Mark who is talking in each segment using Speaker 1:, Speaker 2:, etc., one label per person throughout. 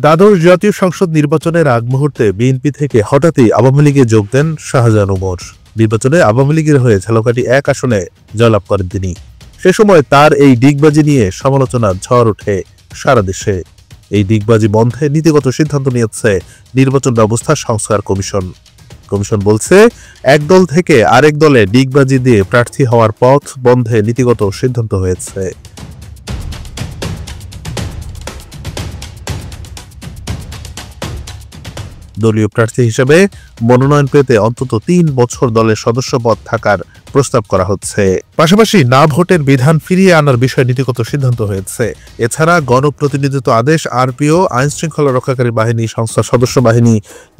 Speaker 1: দ্বাদশ জাতীয় সংসদ নির্বাচনের আগ মুহূর্তে বিএনপি থেকে হঠাৎই আওয়ামী লীগে যোগ দেন শাহজাহান ওমর। নির্বাচনে আওয়ামী লীগের হয়ে ঝালকাঠি 1 আসনে জয়লাভ করেন তিনি। সে সময় তার এই ডিগবাজি নিয়ে সমালোচনার ঝড় ওঠে সারা দেশে। এই ডিগবাজি বন্ধে নীতিগত সিদ্ধান্ত নিয়েছে নির্বাচন ব্যবস্থা সংস্কার কমিশন। কমিশন বলছে, এক দল থেকে আরেক দলে ডিগবাজি দিয়ে প্রার্থী হওয়ার পথ বন্ধে নীতিগত সিদ্ধান্ত হয়েছে। দলীয় প্রার্থী হিসেবে মনোনয়ন পেতে অন্তত 3 বছর দলের সদস্যপদ থাকার প্রস্তাব করা হচ্ছে। পাশাপাশি না ভোটের বিধান ফিরিয়ে আনার বিষয়ে নীতিগত সিদ্ধান্ত হয়েছে। এছাড়া গণপ্রতিনিধিত্ব আদেশ, আরপিও, আইন শৃঙ্খলা রক্ষাকারী বাহিনী সংস্থার সদস্য বাহিনী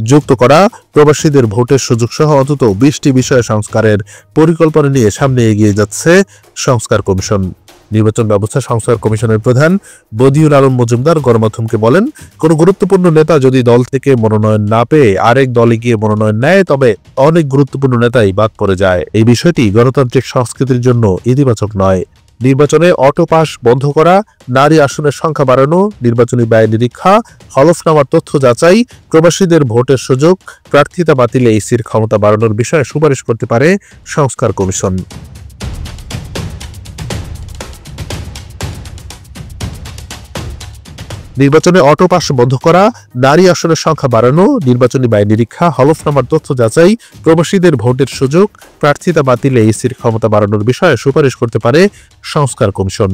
Speaker 1: যুক্ত করা, প্রবাসীদের ভোটের সুযোগ সহ অন্তত 20টি বিষয় সংস্কারের পরিকল্পনা নিয়ে সামনে এগিয়ে যাচ্ছে সংস্কার কমিশন। নির্বাচন ব্যবস্থা সংস্কার কমিশনের প্রধান বদিউল আলম মজুমদার গণমাধ্যমকে বলেন, কোন গুরুত্বপূর্ণ নেতা যদি দল থেকে মনোনয়ন না পেয়ে আরেক দলে গিয়ে মনোনয়ন নেয়, তবে অনেক গুরুত্বপূর্ণ নেতাই বাদ পড়ে যায়। এই বিষয়টি গণতান্ত্রিক সংস্কৃতির জন্য ইতিবাচক নয়। নির্বাচনে অটো পাস বন্ধ করা, নারী আসনের সংখ্যা বাড়ানো, নির্বাচনী ব্যয় নিরীক্ষা, হলফনামার তথ্য যাচাই, প্রবাসীদের ভোটের সুযোগ, প্রার্থিতা বাতিলে ইসির ক্ষমতা বাড়ানোর বিষয়ে সুপারিশ করতে পারে সংস্কার কমিশন। নির্বাচনে অটো পাস বন্ধ করা, নারী আসনের সংখ্যা বাড়ানো, নির্বাচনী ব্যয় নিরীক্ষা, হলফনামার তথ্য যাচাই, প্রবাসীদের ভোটের সুযোগ, প্রার্থিতা বাতিলে ইসির ক্ষমতা বাড়ানোর বিষয়ে সুপারিশ করতে পারে সংস্কার কমিশন।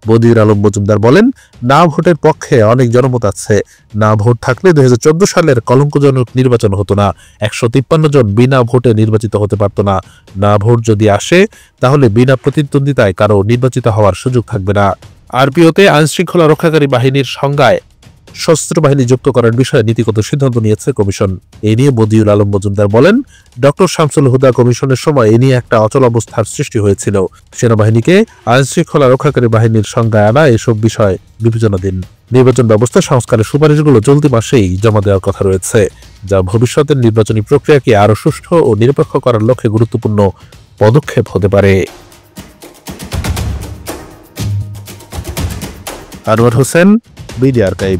Speaker 1: বদিউল আলম মজুমদার বলেন, না ভোটের পক্ষে অনেক জনমত আছে। না ভোট থাকলে 2014 সালের কলঙ্কজনক নির্বাচন হতো না। 153 জন বিনা ভোটে নির্বাচিত হতে পারত না। না ভোট যদি আসে, তাহলে বিনা প্রতিদ্বন্দ্বিতায় কারো নির্বাচিত হওয়ার সুযোগ থাকবে না। আরপিওতে আইন শৃঙ্খলা রক্ষাকারী বাহিনীর সংজ্ঞায় সশস্ত্র বাহিনী যুক্ত করার বিষয়ে নীতিগত সিদ্ধান্ত নিয়েছে কমিশন। এ নিয়ে বদিউল আলম মজুমদার বলেন, ডক্টর শামসুল হুদা কমিশনের সময় এ নিয়ে একটা অচল অবস্থার সৃষ্টি হয়েছিল। সেনাবাহিনীকে আইন শৃঙ্খলা রক্ষাকারী বাহিনীর সংজ্ঞায় আনা এসব বিষয় বিবেচনাধীন। নির্বাচন ব্যবস্থা সংস্কারের সুপারিশগুলো চলতি মাসেই জমা দেওয়ার কথা রয়েছে, যা ভবিষ্যতের নির্বাচনী প্রক্রিয়াকে আরও সুষ্ঠু ও নিরপেক্ষ করার লক্ষ্যে গুরুত্বপূর্ণ পদক্ষেপ হতে পারে। Anwar Hossain, media archive.